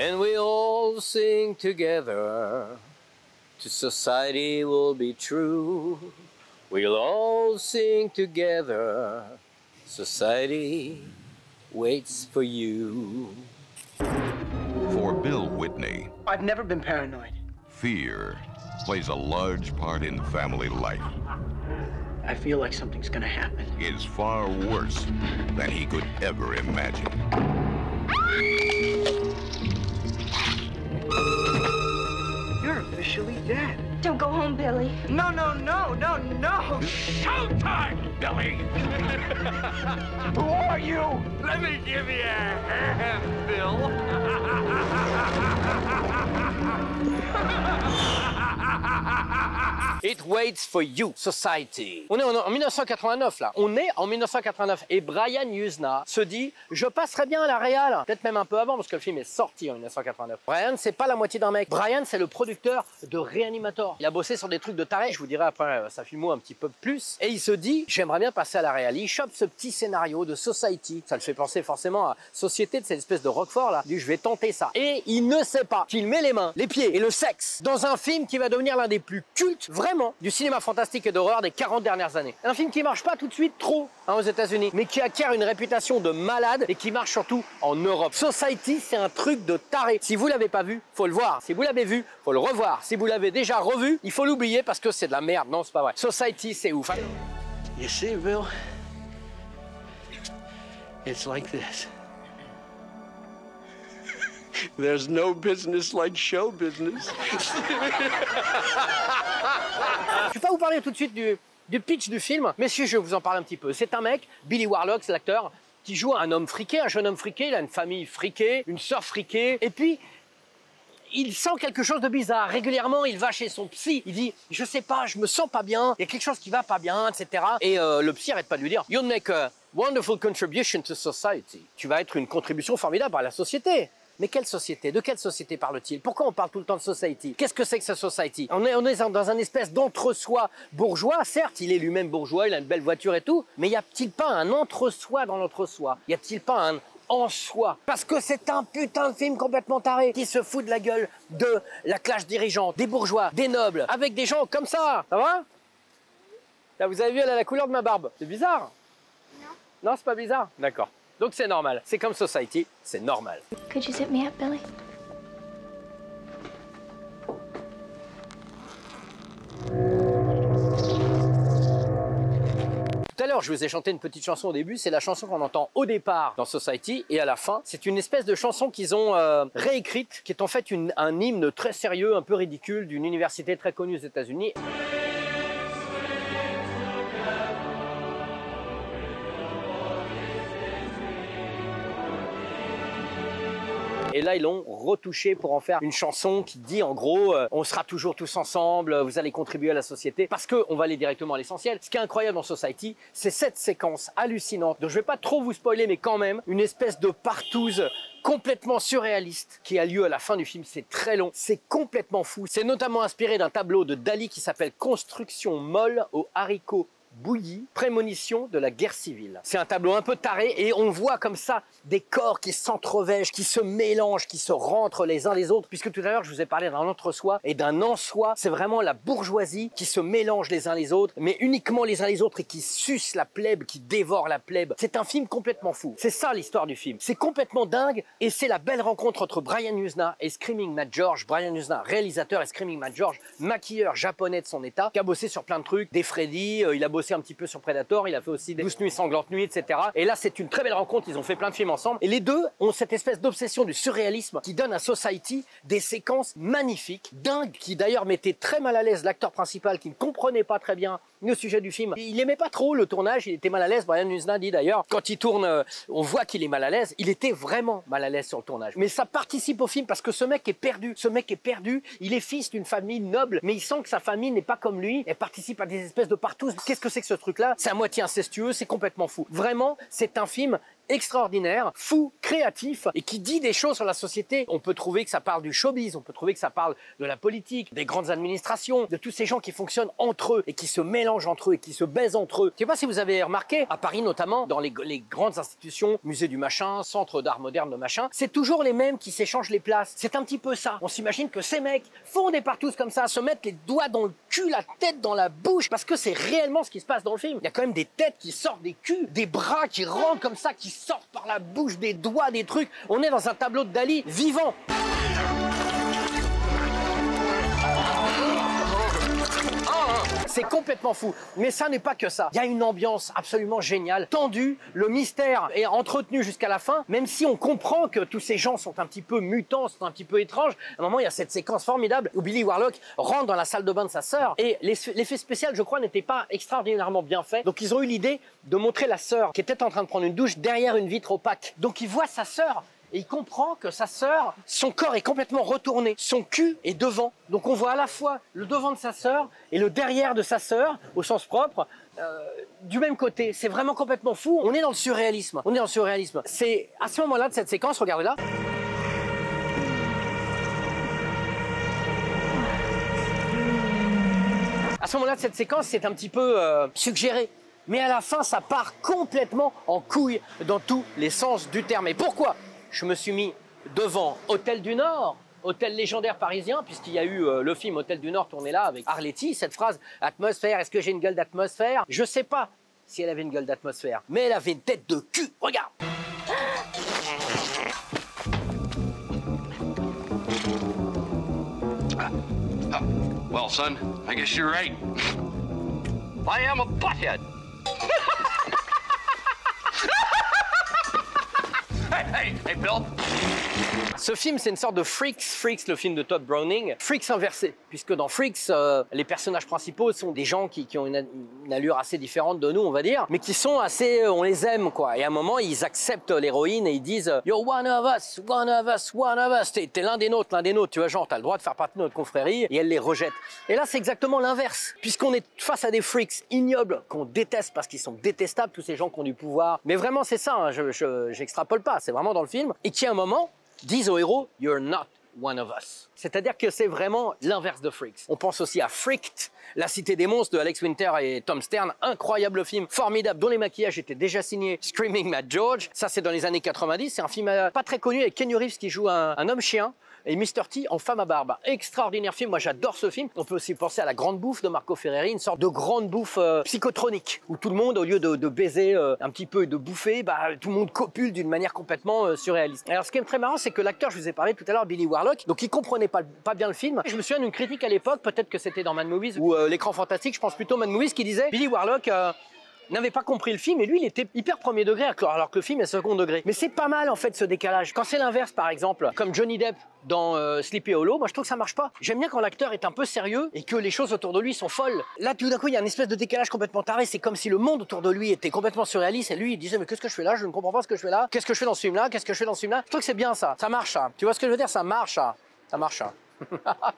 And we all sing together, to society will be true. We'll all sing together, society waits for you. For Bill Whitney, I've never been paranoid. fear plays a large part in family life. I feel like something's gonna happen. Is far worse than he could ever imagine. You're officially dead. Don't go home, Billy. No, no, no, no, no! Showtime, Billy! Who are you? Let me give you a hand, Bill. It waits for you, society. On est en 1989 là. On est en 1989 et Brian Yuzna se dit je passerai bien à la réal. Peut-être même un peu avant parce que le film est sorti en 1989. Brian, c'est pas la moitié d'un mec. Brian, c'est le producteur de Reanimator. Il a bossé sur des trucs de taré. Je vous dirai après sa filmo un petit peu plus. Et il se dit j'aimerais bien passer à la réal. Il chope ce petit scénario de Society. Ça le fait penser forcément à Société de cette espèce de Roquefort là. Il dit je vais tenter ça. Et il ne sait pas qu'il met les mains, les pieds et le sexe dans un film qui va devenir l'un des plus cultes vraiment du cinéma fantastique et d'horreur des 40 dernières années. Un film qui marche pas tout de suite trop aux États-Unis, mais qui acquiert une réputation de malade et qui marche surtout en Europe. Society, c'est un truc de taré. Si vous l'avez pas vu, faut le voir. Si vous l'avez vu, faut le revoir. Si vous l'avez déjà revu, il faut l'oublier parce que c'est de la merde. Non, c'est pas vrai. Society, c'est ouf. You see, Bill? It's like this. There's no business like show business. Je vais pas vous parler tout de suite du pitch du film. Messieurs, je vais vous en parler un petit peu. C'est un mec, Billy Warlock, c'est l'acteur, qui joue un homme friqué, un jeune homme friqué. Il a une famille friquée, une sœur friquée. Et puis, il sent quelque chose de bizarre. Régulièrement, il va chez son psy. Il dit, je sais pas, je me sens pas bien. Il y a quelque chose qui va pas bien, etc. Et le psy arrête pas de lui dire, you'll make a wonderful contribution to society. Tu vas être une contribution formidable à la société. Mais quelle société? De quelle société parle-t-il? Pourquoi on parle tout le temps de society? Qu'est-ce que c'est que cette society? On est dans un espèce d'entre-soi bourgeois. Certes, il est lui-même bourgeois, il a une belle voiture et tout, mais y a-t-il pas un entre-soi dans l'entre-soi? Y a-t-il pas un en soi? Parce que c'est un putain de film complètement taré qui se fout de la gueule de la classe dirigeante, des bourgeois, des nobles, avec des gens comme ça. Ça va? Là, vous avez vu, elle a la couleur de ma barbe. C'est bizarre? Non. Non, c'est pas bizarre? D'accord. Donc c'est normal. C'est comme Society, c'est normal. Could you zip me up, Billy? Tout à l'heure, je vous ai chanté une petite chanson au début. C'est la chanson qu'on entend au départ dans Society et à la fin. C'est une espèce de chanson qu'ils ont réécrite, qui est en fait un hymne très sérieux, un peu ridicule, d'une université très connue aux États-Unis. Et là, ils l'ont retouché pour en faire une chanson qui dit en gros on sera toujours tous ensemble, vous allez contribuer à la société. Parce qu'on va aller directement à l'essentiel. Ce qui est incroyable dans Society, c'est cette séquence hallucinante. Donc je vais pas trop vous spoiler, mais quand même, une espèce de partouze complètement surréaliste qui a lieu à la fin du film. C'est très long, c'est complètement fou. C'est notamment inspiré d'un tableau de Dali qui s'appelle Construction molle aux haricots bouillie, prémonition de la guerre civile. C'est un tableau un peu taré et on voit comme ça des corps qui s'entrevêchent, qui se mélangent, qui se rentrent les uns les autres. Puisque tout à l'heure, je vous ai parlé d'un entre-soi et d'un en-soi. C'est vraiment la bourgeoisie qui se mélange les uns les autres, mais uniquement les uns les autres et qui suce la plèbe, qui dévore la plèbe. C'est un film complètement fou. C'est ça l'histoire du film. C'est complètement dingue et c'est la belle rencontre entre Brian Yuzna et Screaming Mad George. Brian Yuzna, réalisateur, et Screaming Mad George, maquilleur japonais de son état, qui a bossé sur plein de trucs, des Freddy, il a bossé un petit peu sur Predator, il a fait aussi des 12 nuits sanglantes nuits, etc. Et là, c'est une très belle rencontre, ils ont fait plein de films ensemble. Et les deux ont cette espèce d'obsession du surréalisme qui donne à Society des séquences magnifiques, dingues, qui d'ailleurs mettaient très mal à l'aise l'acteur principal qui ne comprenait pas très bien le sujet du film. Il aimait pas trop le tournage, il était mal à l'aise. Brian Yuzna dit d'ailleurs, quand il tourne, on voit qu'il est mal à l'aise. Il était vraiment mal à l'aise sur le tournage. Mais ça participe au film parce que ce mec est perdu. Ce mec est perdu. Il est fils d'une famille noble, mais il sent que sa famille n'est pas comme lui. Elle participe à des espèces de partout. Qu'est-ce que c'est que ce truc-là? C'est à moitié incestueux, c'est complètement fou. Vraiment, c'est un film extraordinaire, fou, créatif et qui dit des choses sur la société. On peut trouver que ça parle du showbiz, on peut trouver que ça parle de la politique, des grandes administrations, de tous ces gens qui fonctionnent entre eux et qui se mélangent entre eux et qui se baisent entre eux. Je sais pas si vous avez remarqué, à Paris notamment, dans les grandes institutions, musée du machin, centre d'art moderne de machin, c'est toujours les mêmes qui s'échangent les places. C'est un petit peu ça. On s'imagine que ces mecs font des partous comme ça, se mettent les doigts dans le cul, la tête dans la bouche, parce que c'est réellement ce qui se passe dans le film. Il y a quand même des têtes qui sortent des culs, des bras qui rentrent comme ça, qui sortent par la bouche, des doigts, des trucs. On est dans un tableau de Dali vivant. C'est complètement fou. Mais ça n'est pas que ça. Il y a une ambiance absolument géniale, tendue. Le mystère est entretenu jusqu'à la fin, même si on comprend que tous ces gens sont un petit peu mutants, sont un petit peu étranges. À un moment, il y a cette séquence formidable où Billy Warlock rentre dans la salle de bain de sa sœur. Et l'effet spécial, je crois, n'était pas extraordinairement bien fait. Donc, ils ont eu l'idée de montrer la sœur qui était en train de prendre une douche derrière une vitre opaque. Donc, il voit sa sœur. Et il comprend que sa sœur, son corps est complètement retourné, son cul est devant. Donc on voit à la fois le devant de sa sœur et le derrière de sa sœur, au sens propre, du même côté. C'est vraiment complètement fou. On est dans le surréalisme. On est dans le surréalisme. C'est à ce moment-là de cette séquence, regardez là. À ce moment-là de cette séquence, c'est un petit peu suggéré. Mais à la fin, ça part complètement en couille dans tous les sens du terme. Et pourquoi ? Je me suis mis devant Hôtel du Nord, hôtel légendaire parisien, puisqu'il y a eu le film Hôtel du Nord tourné là avec Arletty, cette phrase « Atmosphère, est-ce que j'ai une gueule d'atmosphère ?» Je sais pas si elle avait une gueule d'atmosphère, mais elle avait une tête de cul, regarde. Well, son, I guess you're right. I am a butthead. Hey, Bill. Ce film, c'est une sorte de Freaks. Freaks, le film de Todd Browning. Freaks inversé, puisque dans Freaks, les personnages principaux sont des gens qui ont une allure assez différente de nous, on va dire, mais qui sont assez, on les aime, quoi. Et à un moment, ils acceptent l'héroïne et ils disent « You're one of us, one of us, one of us ». T'es l'un des nôtres, tu vois, genre, t'as le droit de faire partie de notre confrérie, et elle les rejette. Et là, c'est exactement l'inverse, puisqu'on est face à des freaks ignobles qu'on déteste parce qu'ils sont détestables, tous ces gens qui ont du pouvoir. Mais vraiment, c'est ça, hein, j'extrapole pas, c'est vraiment dans le film. Et qui, à un moment, disent au héros « You're not one of us ». C'est-à-dire que c'est vraiment l'inverse de Freaks. On pense aussi à Freaked, La Cité des Monstres de Alex Winter et Tom Stern. Incroyable film, formidable, dont les maquillages étaient déjà signés Screaming Mad George. Ça, c'est dans les années 90. C'est un film pas très connu avec Keanu Reeves qui joue un homme-chien. Et Mr. T en femme à barbe. Extraordinaire film, moi j'adore ce film. On peut aussi penser à La Grande Bouffe de Marco Ferreri, une sorte de grande bouffe psychotronique, où tout le monde, au lieu de baiser un petit peu et de bouffer, tout le monde copule d'une manière complètement surréaliste. Alors ce qui est très marrant, c'est que l'acteur, je vous ai parlé tout à l'heure, Billy Warlock, donc il comprenait pas bien le film. Je me souviens d'une critique à l'époque, peut-être que c'était dans Mad Movies ou L'écran fantastique, je pense plutôt Mad Movies, qui disait Billy Warlock n'avait pas compris le film et lui il était hyper premier degré alors que le film est second degré. Mais c'est pas mal en fait ce décalage. Quand c'est l'inverse par exemple, comme Johnny Depp dans Sleepy Hollow, moi je trouve que ça marche pas. J'aime bien quand l'acteur est un peu sérieux et que les choses autour de lui sont folles. Là tout d'un coup il y a une espèce de décalage complètement taré, c'est comme si le monde autour de lui était complètement surréaliste et lui il disait mais qu'est-ce que je fais là, je ne comprends pas ce que je fais là, qu'est-ce que je fais dans ce film là, qu'est-ce que je fais dans ce film là. Je trouve que c'est bien ça marche ça. Tu vois ce que je veux dire, ça marche ça. Ça marche ça.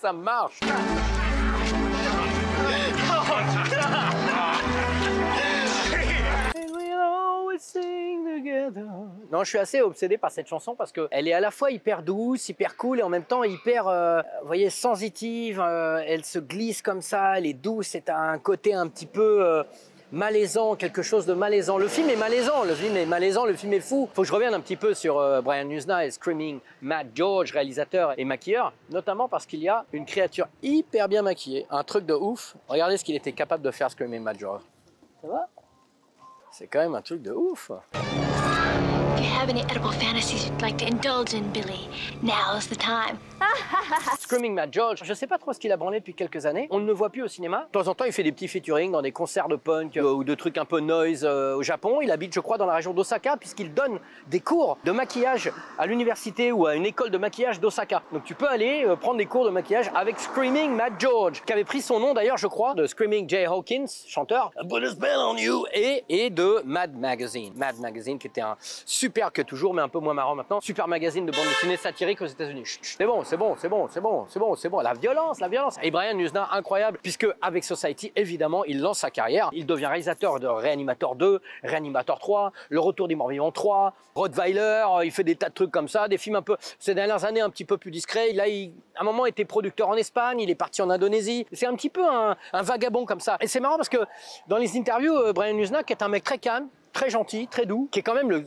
Ça marche. Non, je suis assez obsédé par cette chanson parce qu'elle est à la fois hyper douce, hyper cool et en même temps hyper, vous voyez, sensitive. Elle se glisse comme ça, elle est douce, c'est un côté un petit peu malaisant, quelque chose de malaisant. Le film est malaisant, le film est fou. Faut que je revienne un petit peu sur Brian Usna et Screaming Mad George, réalisateur et maquilleur, notamment parce qu'il y a une créature hyper bien maquillée, un truc de ouf. Regardez ce qu'il était capable de faire, Screaming Mad George. Ça va ? C'est quand même un truc de ouf. If you have any edible fantasies you'd like to indulge in, Billy, now's the time. Screaming Mad George, je sais pas trop ce qu'il a branlé depuis quelques années. On ne le voit plus au cinéma. De temps en temps, il fait des petits featuring dans des concerts de punk ou de trucs un peu noise au Japon. Il habite, je crois, dans la région d'Osaka puisqu'il donne des cours de maquillage à l'université ou à une école de maquillage d'Osaka. Donc tu peux aller prendre des cours de maquillage avec Screaming Mad George, qui avait pris son nom d'ailleurs, je crois, de Screaming Jay Hawkins, chanteur, Put a Spell on You, et de Mad Magazine. Mad Magazine, qui était un super Super, que toujours, mais un peu moins marrant maintenant, super magazine de bande dessinée satirique aux États-Unis. C'est bon, c'est bon, c'est bon, c'est bon, c'est bon, c'est bon. La violence, la violence. Et Brian Yuzna, incroyable, puisque avec Society, évidemment, il lance sa carrière. Il devient réalisateur de Reanimator 2, Reanimator 3, Le Retour des Morts Vivants 3, Rottweiler. Il fait des tas de trucs comme ça, des films un peu, ces dernières années, un petit peu plus discrets. Là, à un moment, était producteur en Espagne, il est parti en Indonésie. C'est un petit peu un vagabond comme ça. Et c'est marrant parce que dans les interviews, Brian Yuzna, qui est un mec très calme, très gentil, très doux, qui est quand même le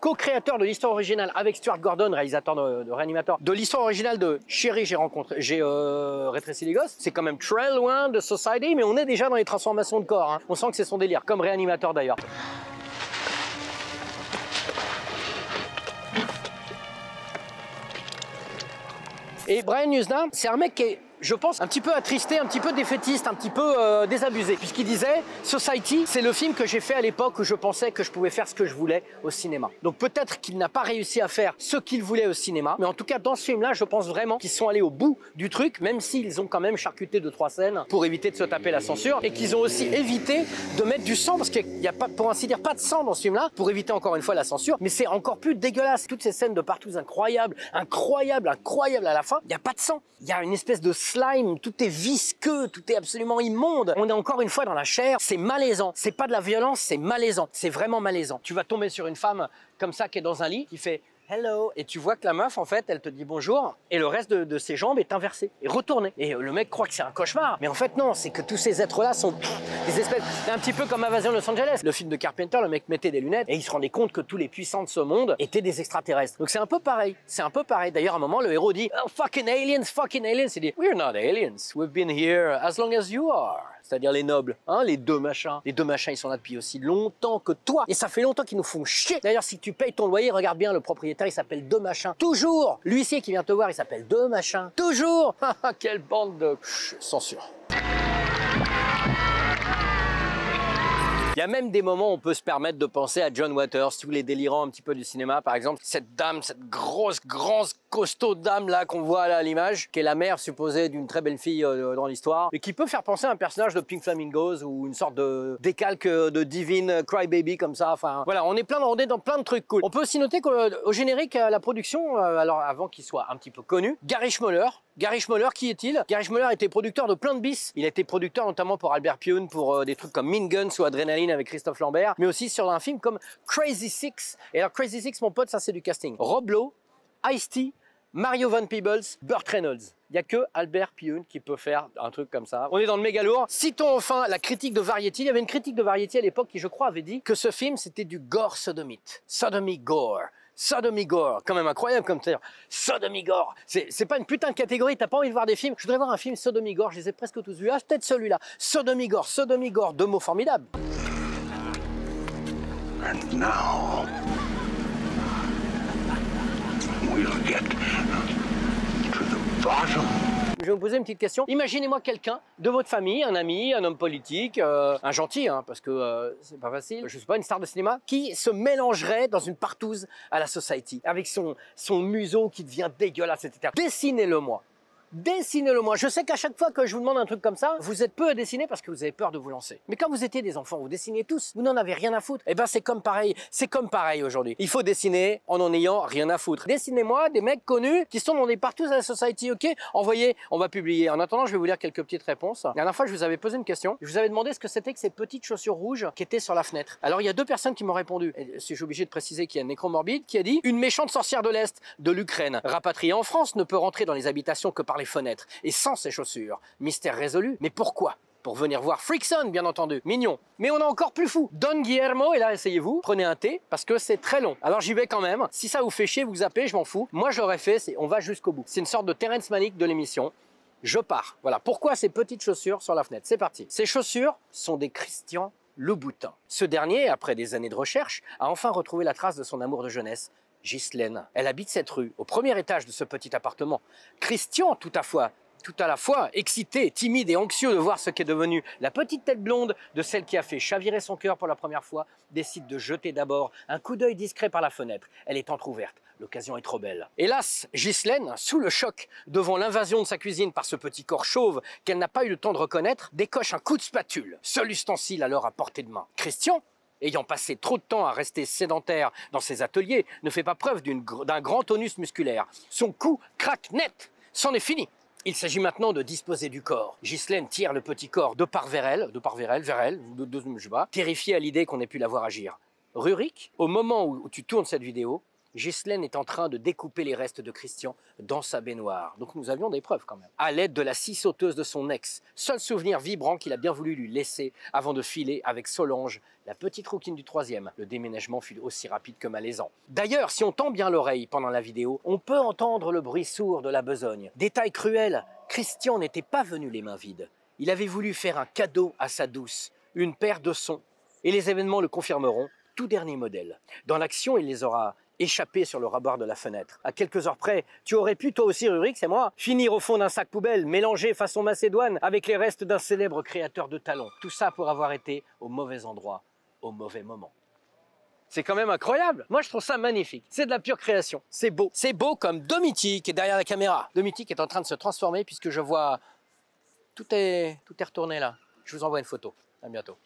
co-créateur de l'histoire originale avec Stuart Gordon, réalisateur de Reanimator, de l'histoire originale de Chérie, j'ai rétréci les gosses. C'est quand même très loin de Society, mais on est déjà dans les transformations de corps. Hein. On sent que c'est son délire, comme Reanimator d'ailleurs. Et Brian Yuzna, c'est un mec qui est, je pense, un petit peu attristé, un petit peu défaitiste, un petit peu désabusé. Puisqu'il disait, Society, c'est le film que j'ai fait à l'époque où je pensais que je pouvais faire ce que je voulais au cinéma. Donc peut-être qu'il n'a pas réussi à faire ce qu'il voulait au cinéma, mais en tout cas, dans ce film-là, je pense vraiment qu'ils sont allés au bout du truc, même s'ils ont quand même charcuté 2-3 scènes pour éviter de se taper la censure, et qu'ils ont aussi évité de mettre du sang, parce qu'il n'y a pas, pour ainsi dire, pas de sang dans ce film-là, pour éviter encore une fois la censure, mais c'est encore plus dégueulasse. Toutes ces scènes de partout incroyables, incroyables, incroyables à la fin, il n'y a pas de sang. Il y a une espèce de slime, tout est visqueux, tout est absolument immonde. On est encore une fois dans la chair, c'est malaisant. C'est pas de la violence, c'est malaisant. C'est vraiment malaisant. Tu vas tomber sur une femme comme ça qui est dans un lit, qui fait hello, et tu vois que la meuf, en fait, elle te dit bonjour, et le reste de ses jambes est inversé, et retourné. Et le mec croit que c'est un cauchemar, mais en fait non, c'est que tous ces êtres-là sont des espèces, c'est un petit peu comme Invasion Los Angeles. Le film de Carpenter, le mec mettait des lunettes, et il se rendait compte que tous les puissants de ce monde étaient des extraterrestres. Donc c'est un peu pareil, c'est un peu pareil. D'ailleurs, à un moment, le héros dit oh, fucking aliens, il dit we're not aliens, we've been here as long as you are. C'est-à-dire les nobles, hein, les deux machins. Les deux machins, ils sont là depuis aussi longtemps que toi. Et ça fait longtemps qu'ils nous font chier. D'ailleurs, si tu payes ton loyer, regarde bien, le propriétaire, il s'appelle Deux Machins. Toujours. L'huissier qui vient te voir, il s'appelle Deux Machins. Toujours. Quelle bande de censure. Il y a même des moments où on peut se permettre de penser à John Waters, tous les délirants un petit peu du cinéma, par exemple. Cette dame, cette grosse, costaud dame là qu'on voit là à l'image, qui est la mère supposée d'une très belle fille dans l'histoire, et qui peut faire penser à un personnage de Pink Flamingos ou une sorte de décalque de Divine Crybaby comme ça. Enfin, voilà, on est dans plein de trucs cool. On peut aussi noter qu'au générique, la production, alors avant qu'il soit un petit peu connu, Gary Schmoller. Gary Schmoller, qui est-il? Gary Schmoller était producteur de plein de bis. Il a été producteur notamment pour Albert Pyun, pour des trucs comme Mean Guns ou Adrenaline avec Christophe Lambert, mais aussi sur un film comme Crazy Six. Et alors Crazy Six, mon pote, ça c'est du casting. Rob Lowe, Ice-T, Mario Van Peebles, Burt Reynolds. Il n'y a que Albert Pyun qui peut faire un truc comme ça. On est dans le méga lourd. Citons enfin la critique de Variety. Il y avait une critique de Variety à l'époque qui, je crois, avait dit que ce film, c'était du gore sodomite. Sodomy gore. Sodomy gore, quand même incroyable comme terme. Sodomy gore, c'est pas une putain de catégorie, t'as pas envie de voir des films. Je voudrais voir un film Sodomy gore, je les ai presque tous vus. Ah, peut-être celui-là. Sodomy gore, deux mots formidables. And now, we'll get to the bottom. Je vais vous poser une petite question. Imaginez-moi quelqu'un de votre famille, un ami, un homme politique, un gentil, hein, parce que c'est pas facile, je sais pas, une star de cinéma, qui se mélangerait dans une partouze à la Society, avec son museau qui devient dégueulasse, etc. Dessinez-le-moi. Dessinez-le moi. Je sais qu'à chaque fois que je vous demande un truc comme ça, vous êtes peu à dessiner parce que vous avez peur de vous lancer. Mais quand vous étiez des enfants, vous dessiniez tous, vous n'en avez rien à foutre. Et ben c'est comme pareil aujourd'hui. Il faut dessiner en ayant rien à foutre. Dessinez-moi des mecs connus qui sont dans des partous à la Society, ok? Envoyez, on va publier. En attendant, je vais vous lire quelques petites réponses. La dernière fois, je vous avais posé une question. Je vous avais demandé ce que c'était que ces petites chaussures rouges qui étaient sur la fenêtre. Alors il y a deux personnes qui m'ont répondu. Et je suis obligé de préciser qu'il y a un nécromorbide qui a dit: une méchante sorcière de l'Est, de l'Ukraine, rapatriée en France, ne peut rentrer dans les habitations que par les fenêtres et sans ses chaussures. Mystère résolu, mais pourquoi? Pour venir voir Freakson, bien entendu. Mignon. Mais on a encore plus fou. Don Guillermo, et là, essayez-vous. Prenez un thé, parce que c'est très long. Alors j'y vais quand même. Si ça vous fait chier, vous zappez, je m'en fous. Moi, je l'aurais fait, on va jusqu'au bout. C'est une sorte de Terrence Malick de l'émission. Je pars. Voilà. Pourquoi ces petites chaussures sur la fenêtre? C'est parti. Ces chaussures sont des Christian Louboutin. Ce dernier, après des années de recherche, a enfin retrouvé la trace de son amour de jeunesse. Ghislaine. Elle habite cette rue, au premier étage de ce petit appartement. Christian, tout à la fois excité, timide et anxieux de voir ce qu'est devenue la petite tête blonde de celle qui a fait chavirer son cœur pour la première fois, décide de jeter d'abord un coup d'œil discret par la fenêtre. Elle est entrouverte. L'occasion est trop belle. Hélas, Ghislaine, sous le choc devant l'invasion de sa cuisine par ce petit corps chauve qu'elle n'a pas eu le temps de reconnaître, décoche un coup de spatule, seul ustensile alors à portée de main. Christian, ayant passé trop de temps à rester sédentaire dans ses ateliers, ne fait pas preuve d'un grand tonus musculaire. Son cou craque net, c'en est fini. Il s'agit maintenant de disposer du corps. Ghislaine tire le petit corps vers elle, je sais pas, terrifiée à l'idée qu'on ait pu la voir agir. Rurik, au moment où tu tournes cette vidéo, Ghislaine est en train de découper les restes de Christian dans sa baignoire. Donc nous avions des preuves quand même. À l'aide de la scie sauteuse de son ex, seul souvenir vibrant qu'il a bien voulu lui laisser avant de filer avec Solange, la petite rouquine du 3e. Le déménagement fut aussi rapide que malaisant. D'ailleurs, si on tend bien l'oreille pendant la vidéo, on peut entendre le bruit sourd de la besogne. Détail cruel, Christian n'était pas venu les mains vides. Il avait voulu faire un cadeau à sa douce, une paire de sons. Et les événements le confirmeront, tout dernier modèle. Dans l'action, il les aura échappé sur le rebord de la fenêtre. À quelques heures près, tu aurais pu, toi aussi Rurik, c'est moi, finir au fond d'un sac poubelle, mélangé façon Macédoine avec les restes d'un célèbre créateur de talons. Tout ça pour avoir été au mauvais endroit, au mauvais moment. C'est quand même incroyable. Moi, je trouve ça magnifique. C'est de la pure création. C'est beau. C'est beau comme Domitik qui est derrière la caméra. Domitik est en train de se transformer puisque je vois... Tout est retourné là. Je vous envoie une photo. À bientôt.